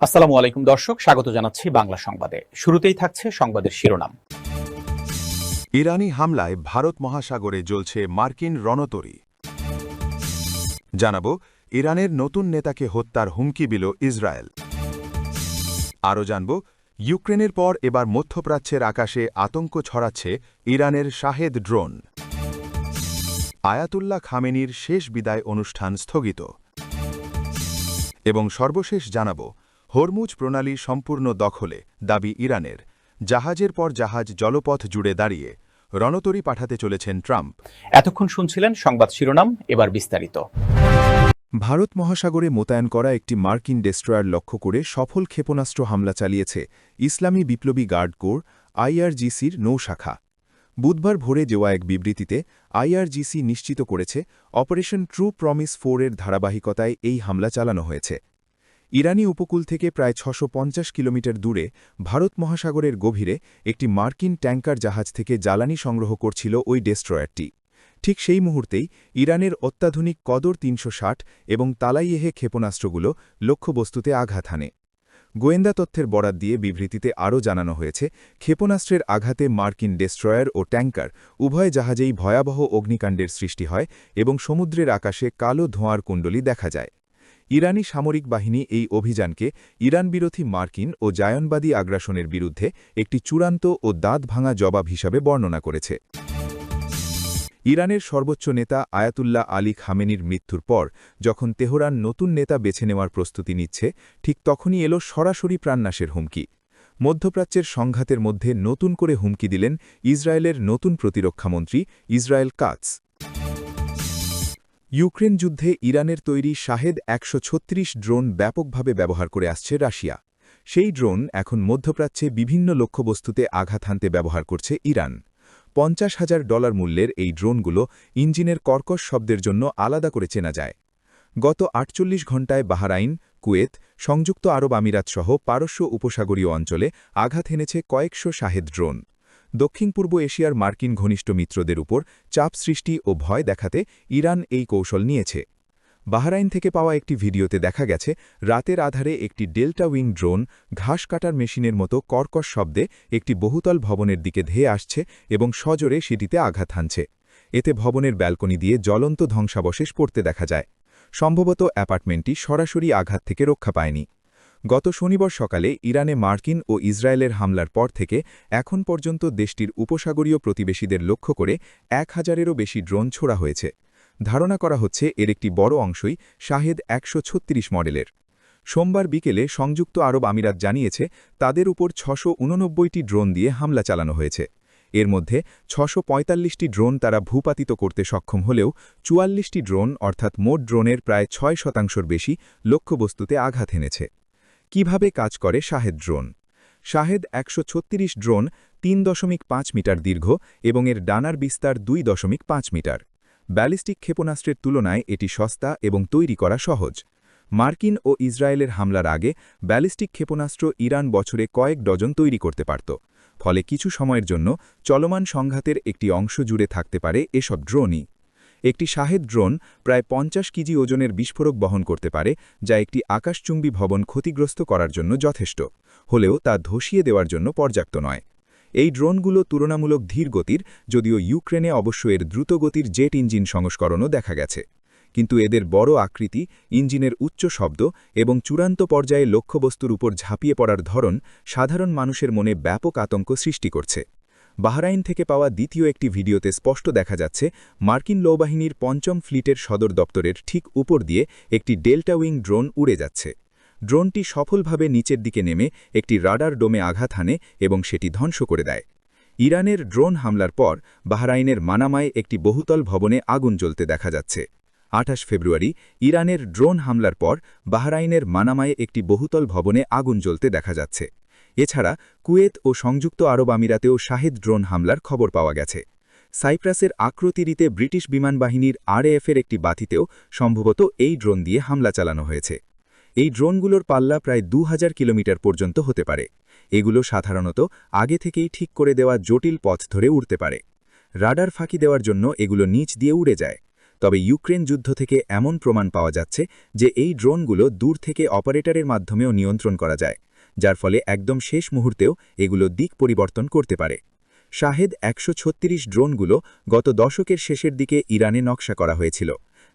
আসসালামু আলাইকুম দর্শক, স্বাগত জানাচ্ছি বাংলা সংবাদে। শুরুতেই থাকছে সংবাদের শিরোনাম। ইরানি হামলায় ভারত মহাসাগরে জ্বলছে মার্কিন রণতরী। জানাবো ইরানের নতুন নেতাকে হত্যার হুমকি দিল ইসরায়েল। আরও জানব ইউক্রেনের পর এবার মধ্যপ্রাচ্যের আকাশে আতঙ্ক ছড়াচ্ছে ইরানের শাহেদ ড্রোন। আয়াতুল্লাহ খামেনির শেষ বিদায় অনুষ্ঠান স্থগিত। এবং সর্বশেষ জানাবো হরমুজ প্রণালী সম্পূর্ণ দখলে দাবি ইরানের। জাহাজের পর জাহাজ জলপথ জুড়ে দাঁড়িয়ে রণতরী পাঠাতে চলেছেন ট্রাম্প। এতক্ষণ শুনছিলেন সংবাদ শিরোনাম, এবার বিস্তারিত। ভারত মহাসাগরে মোতায়েন করা একটি মার্কিন ডেস্ট্রয়ার লক্ষ্য করে সফল ক্ষেপণাস্ত্র হামলা চালিয়েছে ইসলামী বিপ্লবী গার্ড কোর আইআরজিসির নৌশাখা। বুধবার ভোরে দেওয়া এক বিবৃতিতে আইআরজিসি নিশ্চিত করেছে অপারেশন ট্রু প্রমিস 4 এর ধারাবাহিকতায় এই হামলা চালানো হয়েছে। ইরানি উপকূল থেকে প্রায় ৬৫০ কিলোমিটার দূরে ভারত মহাসাগরের গভীরে একটি মার্কিন ট্যাঙ্কার জাহাজ থেকে জ্বালানি সংগ্রহ করছিল ওই ডেস্ট্রয়ারটি। ঠিক সেই মুহূর্তেই ইরানের অত্যাধুনিক কদর ৩৬০ এবং তালাইয়েহে ক্ষেপণাস্ত্রগুলো লক্ষ্যবস্তুতে আঘাত হানে। গোয়েন্দা তথ্যের বরাত দিয়ে বিবৃতিতে আরও জানানো হয়েছে, ক্ষেপণাস্ত্রের আঘাতে মার্কিন ডেস্ট্রয়ার ও ট্যাঙ্কার উভয় জাহাজেই ভয়াবহ অগ্নিকাণ্ডের সৃষ্টি হয় এবং সমুদ্রের আকাশে কালো ধোঁয়ার কুণ্ডলী দেখা যায়। ইরানি সামরিক বাহিনী এই অভিযানকে ইরানবিরোধী মার্কিন ও জায়নবাদী আগ্রাসনের বিরুদ্ধে একটি চূড়ান্ত ও দাঁত ভাঙা জবাব হিসাবে বর্ণনা করেছে। ইরানের সর্বোচ্চ নেতা আয়াতুল্লাহ আলী খামেনির মৃত্যুর পর যখন তেহরান নতুন নেতা বেছে নেওয়ার প্রস্তুতি নিচ্ছে, ঠিক তখনই এলো সরাসরি প্রাণনাশের হুমকি। মধ্যপ্রাচ্যের সংঘাতের মধ্যে নতুন করে হুমকি দিলেন ইসরায়েলের নতুন প্রতিরক্ষামন্ত্রী ইসরায়েল কাটস। ইউক্রেন যুদ্ধে ইরানের তৈরি শাহেদ ১৩৬ ড্রোন ব্যাপকভাবে ব্যবহার করে আসছে রাশিয়া। সেই ড্রোন এখন মধ্যপ্রাচ্যে বিভিন্ন লক্ষ্যবস্তুতে আঘাত হানতে ব্যবহার করছে ইরান। $৫০,০০০ মূল্যের এই ড্রোনগুলো ইঞ্জিনের কর্কশ শব্দের জন্য আলাদা করে চেনা যায়। গত ৪৮ ঘণ্টায় বাহরাইন, কুয়েত, সংযুক্ত আরব আমিরাতসহ পারস্য উপসাগরীয় অঞ্চলে আঘাত হেনেছে কয়েকশো শাহেদ ড্রোন। দক্ষিণ পূর্ব এশিয়ার মার্কিন ঘনিষ্ঠ মিত্রদের উপর চাপ সৃষ্টি ও ভয় দেখাতে ইরান এই কৌশল নিয়েছে। বাহরাইন থেকে পাওয়া একটি ভিডিওতে দেখা গেছে, রাতের আধারে একটি ডেল্টা উইং ড্রোন ঘাস কাটার মেশিনের মতো কর্কশ শব্দে একটি বহুতল ভবনের দিকে ধেয়ে আসছে এবং সজোরে সেটিতে আঘাত হানছে। এতে ভবনের ব্যালকনি দিয়ে জ্বলন্ত ধ্বংসাবশেষ পড়তে দেখা যায়। সম্ভবত অ্যাপার্টমেন্টটি সরাসরি আঘাত থেকে রক্ষা পায়নি। গত শনিবার সকালে ইরানে মার্কিন ও ইসরায়েলের হামলার পর থেকে এখন পর্যন্ত দেশটির উপসাগরীয় প্রতিবেশীদের লক্ষ্য করে ১,০০০-এরও বেশি ড্রোন ছোড়া হয়েছে। ধারণা করা হচ্ছে এর একটি বড় অংশই শাহেদ ১৩৬ মডেলের। সোমবার বিকেলে সংযুক্ত আরব আমিরাত জানিয়েছে, তাদের উপর ৬৮৯টি ড্রোন দিয়ে হামলা চালানো হয়েছে। এর মধ্যে ৬৪৫টি ড্রোন তারা ভূপাতিত করতে সক্ষম হলেও ৪৪টি ড্রোন অর্থাৎ মোট ড্রোনের প্রায় ৬% বেশি লক্ষ্যবস্তুতে আঘাত হেনেছে। কিভাবে কাজ করে শাহেদ ড্রোন? শাহেদ ১৩৬ ড্রোন ৩.৫ মিটার দীর্ঘ এবং এর ডানার বিস্তার ২.৫ মিটার। ব্যালিস্টিক ক্ষেপণাস্ত্রের তুলনায় এটি সস্তা এবং তৈরি করা সহজ। মার্কিন ও ইসরায়েলের হামলার আগে ব্যালিস্টিক ক্ষেপণাস্ত্র ইরান বছরে কয়েক ডজন তৈরি করতে পারত। ফলে কিছু সময়ের জন্য চলমান সংঘাতের একটি অংশ জুড়ে থাকতে পারে এসব ড্রোনই। একটি শাহেদ ড্রোন প্রায় ৫০ কেজি ওজনের বিস্ফোরক বহন করতে পারে, যা একটি আকাশচুম্বী ভবন ক্ষতিগ্রস্ত করার জন্য যথেষ্ট, হলেও তা ধসিয়ে দেওয়ার জন্য পর্যাপ্ত নয়। এই ড্রোনগুলো তুলনামূলক ধীর গতির, যদিও ইউক্রেনে অবশ্য এর দ্রুতগতির জেট ইঞ্জিন সংস্করণও দেখা গেছে। কিন্তু এদের বড় আকৃতি, ইঞ্জিনের উচ্চ শব্দ এবং চূড়ান্ত পর্যায়ে লক্ষ্যবস্তুর উপর ঝাঁপিয়ে পড়ার ধরন সাধারণ মানুষের মনে ব্যাপক আতঙ্ক সৃষ্টি করছে। বাহরাইন থেকে পাওয়া দ্বিতীয় একটি ভিডিওতে স্পষ্ট দেখা যাচ্ছে, মার্কিন নৌবাহিনীর ৫ম ফ্লিটের সদর দপ্তরের ঠিক উপর দিয়ে একটি ডেল্টা উইং ড্রোন উড়ে যাচ্ছে। ড্রোনটি সফলভাবে নিচের দিকে নেমে একটি রাডার ডোমে আঘাত হানে এবং সেটি ধ্বংস করে দেয়। ইরানের ড্রোন হামলার পর বাহরাইনের মানামায় একটি বহুতল ভবনে আগুন জ্বলতে দেখা যাচ্ছে। ২৮ ফেব্রুয়ারি ইরানের ড্রোন হামলার পর বাহরাইনের মানামায় একটি বহুতল ভবনে আগুন জ্বলতে দেখা যাচ্ছে। এছাড়া কুয়েত ও সংযুক্ত আরব আমিরাতেও শাহেদ ড্রোন হামলার খবর পাওয়া গেছে। সাইপ্রাসের আক্রোতিরিতে ব্রিটিশ বিমানবাহিনীর আরএএফের একটি বাতিতেও সম্ভবত এই ড্রোন দিয়ে হামলা চালানো হয়েছে। এই ড্রোনগুলোর পাল্লা প্রায় ২০০০ কিলোমিটার পর্যন্ত হতে পারে। এগুলো সাধারণত আগে থেকেই ঠিক করে দেওয়া জটিল পথ ধরে উড়তে পারে। রাডার ফাঁকি দেওয়ার জন্য এগুলো নিচ দিয়ে উড়ে যায়। তবে ইউক্রেন যুদ্ধ থেকে এমন প্রমাণ পাওয়া যাচ্ছে যে এই ড্রোনগুলো দূর থেকে অপারেটরের মাধ্যমেও নিয়ন্ত্রণ করা যায়, যার ফলে একদম শেষ মুহূর্তেও এগুলো দিক পরিবর্তন করতে পারে। শাহেদ ১৩৬ ড্রোনগুলো গত দশকের শেষের দিকে ইরানে নকশা করা হয়েছিল।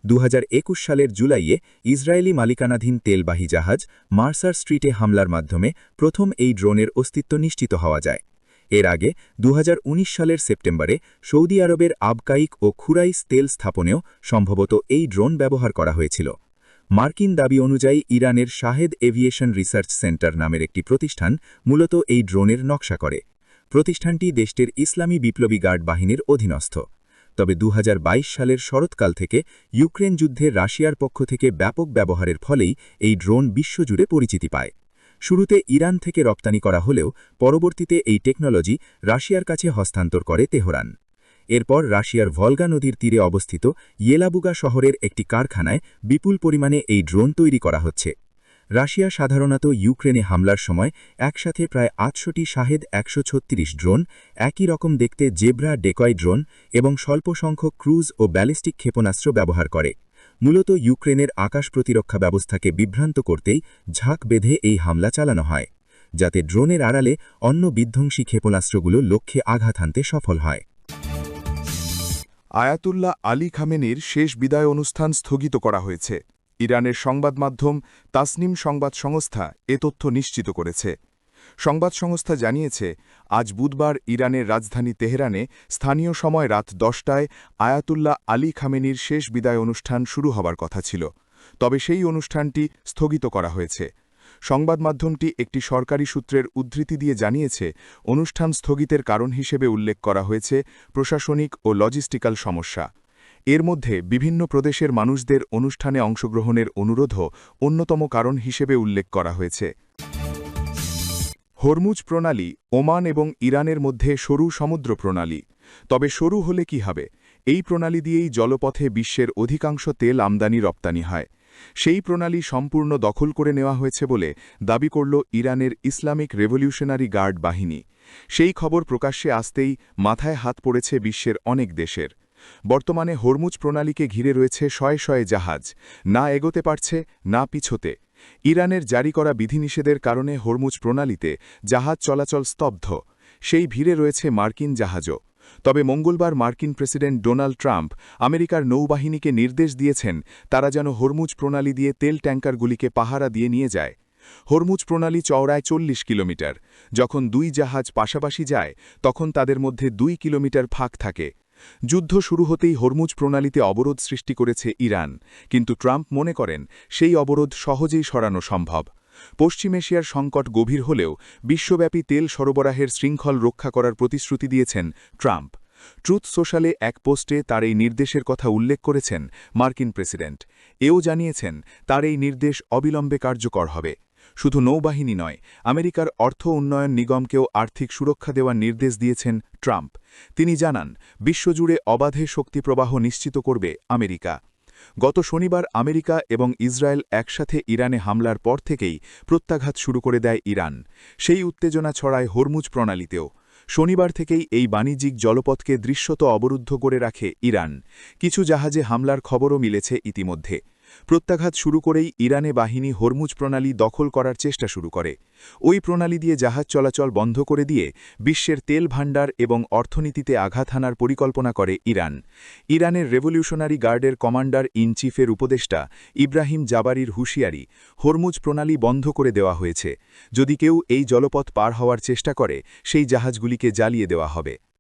২০২১ সালের জুলাইয়ে ইসরায়েলি মালিকানাধীন তেলবাহী জাহাজ মার্সার স্ট্রিটে হামলার মাধ্যমে প্রথম এই ড্রোনের অস্তিত্ব নিশ্চিত হওয়া যায়। এর আগে ২০১৯ সালের সেপ্টেম্বরে সৌদি আরবের আবকাইক ও খুরাইস তেল স্থাপনেও সম্ভবত এই ড্রোন ব্যবহার করা হয়েছিল। মার্কিন দাবি অনুযায়ী ইরানের শাহেদ এভিয়েশন রিসার্চ সেন্টার নামের একটি প্রতিষ্ঠান মূলত এই ড্রোনের নকশা করে। প্রতিষ্ঠানটি দেশটির ইসলামী বিপ্লবী গার্ড বাহিনীর অধীনস্থ। তবে ২০২২ সালের শরৎকাল থেকে ইউক্রেন যুদ্ধে রাশিয়ার পক্ষ থেকে ব্যাপক ব্যবহারের ফলেই এই ড্রোন বিশ্বজুড়ে পরিচিতি পায়। শুরুতে ইরান থেকে রপ্তানি করা হলেও পরবর্তীতে এই টেকনোলজি রাশিয়ার কাছে হস্তান্তর করে তেহরান। এরপর রাশিয়ার ভলগা নদীর তীরে অবস্থিত ইয়েলাবুগা শহরের একটি কারখানায় বিপুল পরিমাণে এই ড্রোন তৈরি করা হচ্ছে। রাশিয়া সাধারণত ইউক্রেনে হামলার সময় একসাথে প্রায় ৮০০টি শাহেদ ১৩৬ ড্রোন, একই রকম দেখতে জেব্রা ডেকয় ড্রোন এবং স্বল্প সংখ্যক ক্রুজ ও ব্যালিস্টিক ক্ষেপণাস্ত্র ব্যবহার করে। মূলত ইউক্রেনের আকাশ প্রতিরক্ষা ব্যবস্থাকে বিভ্রান্ত করতেই ঝাঁক বেঁধে এই হামলা চালানো হয়, যাতে ড্রোনের আড়ালে অন্য বিধ্বংসী ক্ষেপণাস্ত্রগুলো লক্ষ্যে আঘাত হানতে সফল হয়। আয়াতুল্লাহ আলী খামেনির শেষ বিদায় অনুষ্ঠান স্থগিত করা হয়েছে। ইরানের সংবাদ মাধ্যম তাসনিম সংবাদ সংস্থা এ তথ্য নিশ্চিত করেছে। সংবাদ সংস্থা জানিয়েছে, আজ বুধবার ইরানের রাজধানী তেহরানে স্থানীয় সময় রাত ১০টায় আয়াতুল্লাহ আলী খামেনির শেষ বিদায় অনুষ্ঠান শুরু হবার কথা ছিল, তবে সেই অনুষ্ঠানটি স্থগিত করা হয়েছে। সংবাদ মাধ্যমটি একটি সরকারি সূত্রের উদ্ধৃতি দিয়ে জানিয়েছে, অনুষ্ঠান স্থগিতের কারণ হিসেবে উল্লেখ করা হয়েছে প্রশাসনিক ও লজিস্টিক্যাল সমস্যা। এর মধ্যে বিভিন্ন প্রদেশের মানুষদের অনুষ্ঠানে অংশগ্রহণের অনুরোধও অন্যতম কারণ হিসেবে উল্লেখ করা হয়েছে। হরমুজ প্রণালী ওমান এবং ইরানের মধ্যে সরু সমুদ্র প্রণালী। তবে সরু হলে কি হবে? এই প্রণালী দিয়েই জলপথে বিশ্বের অধিকাংশ তেল আমদানি রপ্তানি হয়। সেই প্রণালী সম্পূর্ণ দখল করে নেওয়া হয়েছে বলে দাবি করল ইরানের ইসলামিক রেভলিউশনারি গার্ড বাহিনী। সেই খবর প্রকাশ্যে আসতেই মাথায় হাত পড়েছে বিশ্বের অনেক দেশের। বর্তমানে হরমুজ প্রণালীকে ঘিরে রয়েছে শয়ে শয়ে জাহাজ, না এগোতে পারছে না পিছোতে। ইরানের জারি করা বিধিনিষেধের কারণে হরমুজ প্রণালীতে জাহাজ চলাচল স্তব্ধ। সেই ভিড়ে রয়েছে মার্কিন জাহাজও। তবে মঙ্গলবার মার্কিন প্রেসিডেন্ট ডোনাল্ড ট্রাম্প আমেরিকার নৌবাহিনীকে নির্দেশ দিয়েছেন তারা যেন হরমুজ প্রণালী দিয়ে তেল ট্যাঙ্কারগুলিকে পাহারা দিয়ে নিয়ে যায়। হরমুজ প্রণালী চওড়ায় ৪০ কিলোমিটার। যখন দুই জাহাজ পাশাপাশি যায় তখন তাদের মধ্যে ২ কিলোমিটার ফাঁক থাকে। যুদ্ধ শুরু হতেই হরমুজ প্রণালীতে অবরোধ সৃষ্টি করেছে ইরান, কিন্তু ট্রাম্প মনে করেন সেই অবরোধ সহজেই সরানো সম্ভব। পশ্চিম এশিয়ার সংকট গভীর হলেও বিশ্বব্যাপী তেল সরবরাহের শৃঙ্খল রক্ষা করার প্রতিশ্রুতি দিয়েছেন ট্রাম্প। ট্রুথ সোশ্যালে এক পোস্টে তার এই নির্দেশের কথা উল্লেখ করেছেন মার্কিন প্রেসিডেন্ট। এও জানিয়েছেন তার এই নির্দেশ অবিলম্বে কার্যকর হবে। শুধু নৌবাহিনী নয়, আমেরিকার অর্থ উন্নয়ন নিগমকেও আর্থিক সুরক্ষা দেওয়ার নির্দেশ দিয়েছেন ট্রাম্প। তিনি জানান, বিশ্বজুড়ে অবাধে শক্তি প্রবাহ নিশ্চিত করবে আমেরিকা। গত শনিবার আমেরিকা এবং ইসরায়েল একসাথে ইরানে হামলার পর থেকেই প্রত্যাঘাত শুরু করে দেয় ইরান। সেই উত্তেজনা ছড়ায় হরমুজ প্রণালীতেও। শনিবার থেকেই এই বাণিজ্যিক জলপথকে দৃশ্যত অবরুদ্ধ করে রাখে ইরান। কিছু জাহাজে হামলার খবরও মিলেছে ইতিমধ্যে। প্রত্যাঘাত শুরু করেই ইরানে বাহিনী হরমুজ প্রণালী দখল করার চেষ্টা শুরু করে। ওই প্রণালী দিয়ে জাহাজ চলাচল বন্ধ করে দিয়ে বিশ্বের তেল ভাণ্ডার এবং অর্থনীতিতে আঘাত হানার পরিকল্পনা করে ইরান। ইরানের রেভলিউশনারি গার্ডের কমান্ডার ইন চিফের উপদেষ্টা ইব্রাহিম জাবারির হুঁশিয়ারি, হরমুজ প্রণালী বন্ধ করে দেওয়া হয়েছে। যদি কেউ এই জলপথ পার হওয়ার চেষ্টা করে সেই জাহাজগুলিকে জ্বালিয়ে দেওয়া হবে।